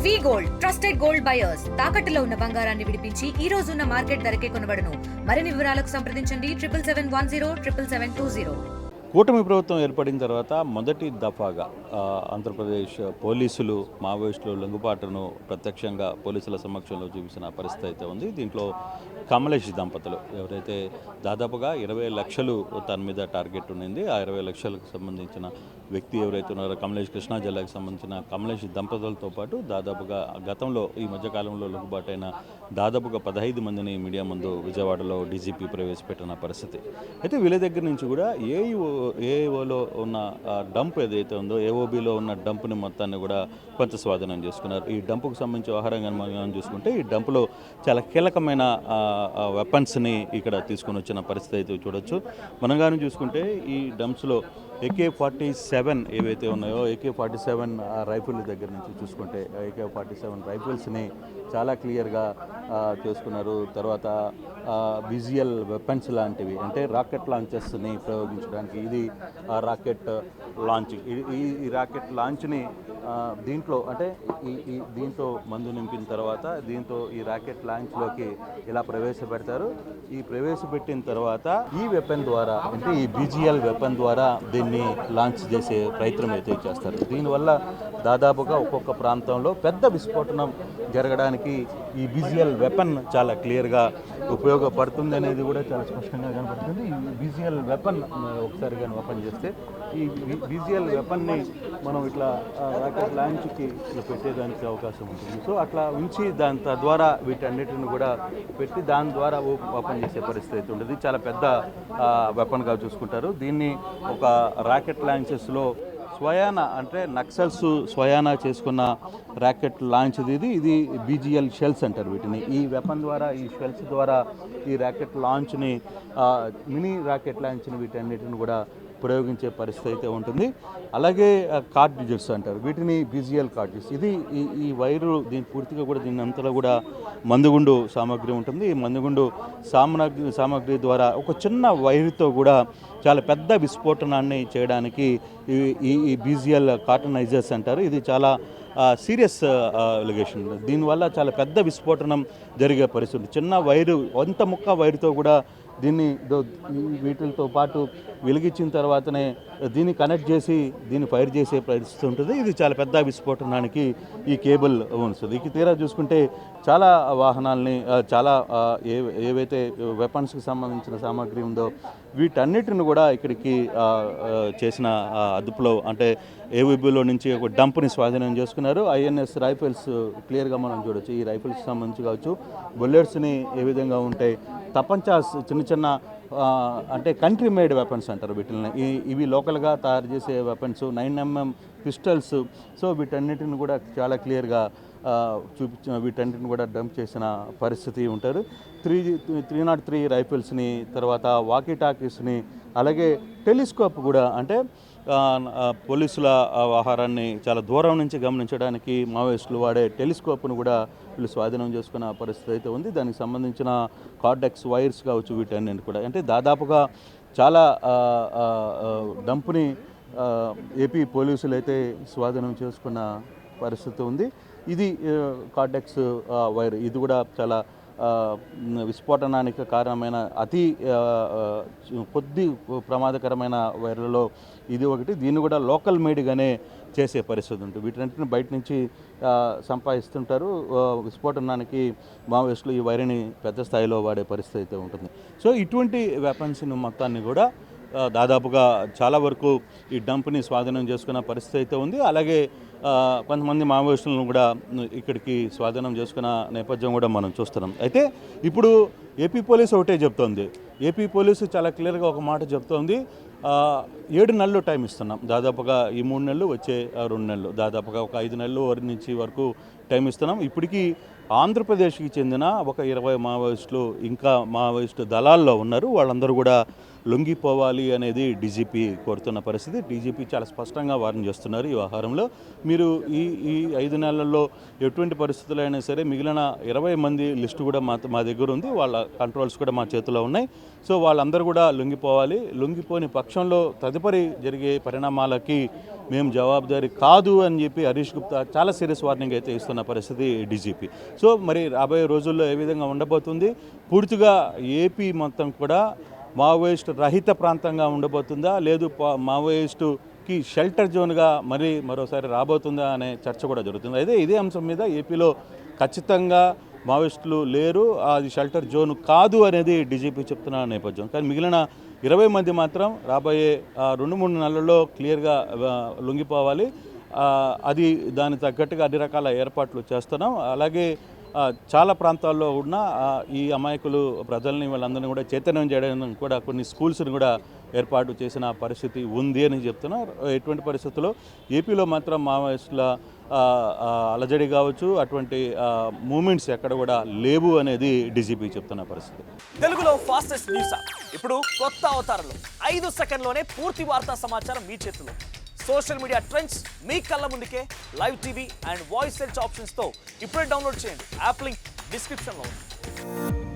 వి gold trusted gold buyers తాకట్టులో ఉన్న బంగారాన్ని విడిపించి ఈ రోజు ఉన్న మార్కెట్ ధరకే కొనబడును. మరిన్ని వివరాలకు సంప్రదించండి 7771077720. కూటమి ప్రభుత్వం ఏర్పడిన తర్వాత మొదటి దఫాగా ఆంధ్రప్రదేశ్ పోలీసులు మావోయిస్టులు లొంగుబాటును ప్రత్యక్షంగా పోలీసుల సమక్షంలో చూపించిన పరిస్థితి అయితే ఉంది. దీంట్లో కమలేష్ దంపతులు ఎవరైతే దాదాపుగా 20 లక్షలు తన మీద టార్గెట్ ఉండింది, ఆ 20 లక్షలకు సంబంధించిన వ్యక్తి ఎవరైతే ఉన్నారో కమలేష్, కృష్ణా జిల్లాకు సంబంధించిన కమలేష్ దంపతులతో పాటు దాదాపుగా గతంలో ఈ మధ్యకాలంలో లొంగుబాటైన దాదాపుగా 15 మందిని మీడియా ముందు విజయవాడలో డీజీపీ ప్రవేశపెట్టిన పరిస్థితి అయితే వీళ్ళ దగ్గర నుంచి కూడా ఏఓలో ఉన్న డంప్ ఏదైతే ఉందో ఏఓబీలో ఉన్న డంప్ని మొత్తాన్ని కూడా కొంత స్వాధీనం చేసుకున్నారు. ఈ డంపుకు సంబంధించి వ్యవహారంగా మనం చూసుకుంటే ఈ డంపులో చాలా కీలకమైన వెపన్స్ని ఇక్కడ తీసుకొని వచ్చిన పరిస్థితి అయితే చూడొచ్చు. మనం కానీ చూసుకుంటే ఈ డంప్స్లో AK-47 ఏవైతే ఉన్నాయో AK-47 రైఫిల్ దగ్గర నుంచి చూసుకుంటే AK-47 రైఫిల్స్ని చాలా క్లియర్గా చేసుకున్నారు. తర్వాత విజువల్ వెపన్స్ లాంటివి అంటే రాకెట్ లాంచెస్ని ప్రయోగించడానికి ఇది రాకెట్ లాంచ్, ఈ రాకెట్ లాంచ్ని దీంట్లో అంటే దీంతో మందు నింపిన తర్వాత దీంతో ఈ రాకెట్ లాంచ్లోకి ఇలా ప్రవేశపెడతారు. ఈ ప్రవేశపెట్టిన తర్వాత ఈ వెపన్ ద్వారా అంటే ఈ విజువల్ వెపన్ ద్వారా దీన్ని లాంచ్ చేసే ప్రయత్నం అయితే చేస్తారు. దీనివల్ల దాదాపుగా ఒక్కొక్క ప్రాంతంలో పెద్ద విస్ఫోటనం జరగడానికి ఈ విజువల్ వెపన్ చాలా క్లియర్గా ఉపయోగపడుతుంది అనేది కూడా చాలా స్పష్టంగా కనపడుతుంది. ఈ విజువల్ వెపన్ ఒకసారి కానీ ఓపెన్ చేస్తే ఈ విజువల్ వెపన్ని మనం ఇట్లా రాకెట్ లాంచ్కి పెట్టేదానికి అవకాశం ఉంటుంది. సో అట్లా ఉంచి దాని ద్వారా వీటన్నిటిని కూడా పెట్టి దాని ద్వారా ఓపెన్ చేసే పరిస్థితి అయితే ఉంటుంది. చాలా పెద్ద వెపన్గా చూసుకుంటారు. దీన్ని ఒక రాకెట్ లాంచెస్లో స్వయాన అంటే నక్సల్స్ స్వయానా చేసుకున్న రాకెట్ లాంచ్ ఇది BGL షెల్స్ అంటారు వీటిని. ఈ వెపన్ ద్వారా ఈ షెల్స్ ద్వారా ఈ రాకెట్ లాంచ్ని మినీ రాకెట్ లాంచ్ని వీటన్నిటిని కూడా ప్రయోగించే పరిస్థితి అయితే ఉంటుంది. అలాగే కార్ట్రిడ్జెస్ అంటారు వీటిని BGL కార్ట్రిడ్జెస్. ఇది ఈ వైరు దీని పూర్తిగా కూడా దీని అంతలో కూడా మందుగుండు సామాగ్రి ఉంటుంది. ఈ మందుగుండు సామాగ్రి ద్వారా ఒక చిన్న వైరుతో కూడా చాలా పెద్ద విస్ఫోటనాన్ని చేయడానికి ఈ BGL కార్టనైజర్స్ అంటారు. ఇది చాలా సీరియస్ ఎలిగేషన్. దీనివల్ల చాలా పెద్ద విస్ఫోటనం జరిగే పరిస్థితి. చిన్న వైరు వంత ముక్క వైరుతో కూడా దీన్ని వీటితో పాటు వెలిగించిన తర్వాతనే దీన్ని కనెక్ట్ చేసి దీన్ని ఫైర్ చేసే పరిస్థితి ఉంటుంది. ఇది చాలా పెద్ద విస్ఫోటనానికి ఈ కేబుల్ ఉంటుంది. ఇక తీరా చూసుకుంటే చాలా వాహనాలని చాలా ఏవైతే వెపన్స్కి సంబంధించిన సామాగ్రి ఉందో వీటన్నిటిని కూడా ఇక్కడికి చేసిన అదుపులో అంటే ఏవీబీలో నుంచి ఒక డంప్ని స్వాధీనం చేసుకున్నారు. INS రైఫిల్స్ క్లియర్గా మనం చూడొచ్చు. ఈ రైఫిల్స్కి సంబంధించి కావచ్చు బుల్లెట్స్ని ఏ విధంగా ఉంటాయి, తపంచాస్ చిన్న అంటే కంట్రీ మేడ్ వెపన్స్ అంటారు వీటిని. ఇవి లోకల్గా తయారు చేసే వెపన్స్ 9mm పిస్టల్స్. సో వీటన్నిటిని కూడా చాలా క్లియర్గా చూపించిన వీటన్నిటిని కూడా డంప్ చేసిన పరిస్థితి ఉంటారు. 303 రైఫిల్స్ని, తర్వాత వాకీ టాకీస్ని, అలాగే టెలిస్కోప్ కూడా అంటే పోలీసుల వ్యవహారాన్ని చాలా దూరం నుంచి గమనించడానికి మావోయిస్టులు వాడే టెలిస్కోప్ను కూడా వీళ్ళు స్వాధీనం చేసుకున్న పరిస్థితి అయితే ఉంది. దానికి సంబంధించిన కార్డెక్స్ వైర్స్ కావచ్చు వీటన్నింటి కూడా అంటే దాదాపుగా చాలా డంప్ని ఏపీ పోలీసులు అయితే స్వాధీనం చేసుకున్న పరిస్థితి ఉంది. ఇది కార్డెక్స్ వైర్, ఇది కూడా చాలా విస్ఫోటనానికి కారణమైన అతి కొద్ది ప్రమాదకరమైన వైర్లలో ఇది ఒకటి. దీన్ని కూడా లోకల్ మేడ్గానే చేసే పరిస్థితి ఉంటుంది. వీటన్నిటిని బయట నుంచి సంపాదిస్తుంటారు. విస్ఫోటనానికి మావోయిస్టులు ఈ వైర్ని పెద్ద స్థాయిలో వాడే పరిస్థితి అయితే ఉంటుంది. సో ఇటువంటి వెపన్స్ని మొత్తాన్ని కూడా దాదాపుగా చాలా వరకు ఈ డంప్ని స్వాధీనం చేసుకున్న పరిస్థితి అయితే ఉంది. అలాగే కొంతమంది మావోయిస్టులను కూడా ఇక్కడికి స్వాధీనం చేసుకున్న నేపథ్యం కూడా మనం చూస్తున్నాం. అయితే ఇప్పుడు ఏపీ పోలీసు ఒకటే చెప్తోంది. ఏపీ పోలీసు చాలా క్లియర్గా ఒక మాట చెప్తోంది, 7 నెలలు టైం ఇస్తున్నాం. దాదాపుగా ఈ 3 నెలలు వచ్చే 2 నెలలు దాదాపుగా ఒక 5 నెలలు నుంచి వరకు టైం ఇస్తున్నాం. ఇప్పటికీ ఆంధ్రప్రదేశ్కి చెందిన ఒక 20 మావోయిస్టులు ఇంకా మావోయిస్టు దళాల్లో ఉన్నారు. వాళ్ళందరూ కూడా లొంగిపోవాలి అనేది డీజీపీ కోరుతున్న పరిస్థితి. డీజీపీ చాలా స్పష్టంగా వార్న్ చేస్తున్నారు. ఈ వ్యవహారంలో మీరు ఈ ఈ 5 నెలల్లో ఎటువంటి పరిస్థితులు అయినా సరే మిగిలిన 20 మంది లిస్టు కూడా మా దగ్గర ఉంది. వాళ్ళ కంట్రోల్స్ కూడా మా చేతిలో ఉన్నాయి. సో వాళ్ళందరూ కూడా లొంగిపోవాలి. లొంగిపోని పక్షంలో తదుపరి జరిగే పరిణామాలకి మేము జవాబుదారీ కాదు అని చెప్పి హరీష్ గుప్తా చాలా సీరియస్ వార్నింగ్ అయితే ఇస్తున్న పరిస్థితి డీజీపీ. సో మరి రాబోయే రోజుల్లో ఏ విధంగా ఉండబోతుంది, పూర్తిగా ఏపీ మొత్తం కూడా మావోయిస్ట్ రహిత ప్రాంతంగా ఉండబోతుందా, లేదు మావోయిస్టుకి షెల్టర్ జోన్గా మరోసారి రాబోతుందా అనే చర్చ కూడా జరుగుతుంది. అయితే ఇదే అంశం మీద ఏపీలో ఖచ్చితంగా మావోయిస్టులు లేరు, అది షెల్టర్ జోన్ కాదు అనేది డీజీపీ చెప్తున్న నేపథ్యం. కానీ మిగిలిన 20 మంది మాత్రం రాబోయే 2-3 నెలల్లో క్లియర్గా లొంగిపోవాలి. అది దానికి తగ్గట్టుగా అన్ని రకాల ఏర్పాట్లు చేస్తున్నాం. అలాగే చాలా ప్రాంతాల్లో ఉన్న ఈ అమాయకులు ప్రజల్ని వాళ్ళందరినీ కూడా చైతన్యం చేయడానికి కూడా కొన్ని స్కూల్స్ని కూడా ఏర్పాటు చేసిన పరిస్థితి ఉంది అని చెప్తున్నారు. ఎటువంటి పరిస్థితుల్లో ఏపీలో మాత్రం మావోయిస్టుల అలజడి కావచ్చు, అటువంటి మూమెంట్స్ ఎక్కడ కూడా లేవు అనేది డీజీపీ చెప్తున్న పరిస్థితి. తెలుగులో ఫాస్టెస్ట్ న్యూస్ ఇప్పుడు కొత్త అవతారంలో 5 సెకండ్లోనే పూర్తి వార్తా సమాచారం మీ చేతిలో. సోషల్ మీడియా ట్రెండ్స్ మీ కళ్ళ ముందుకే live TV and voice search ఆప్షన్స్తో ఇప్పుడే డౌన్లోడ్ చేయండి. యాప్ లింక్ డిస్క్రిప్షన్లో ఉంది.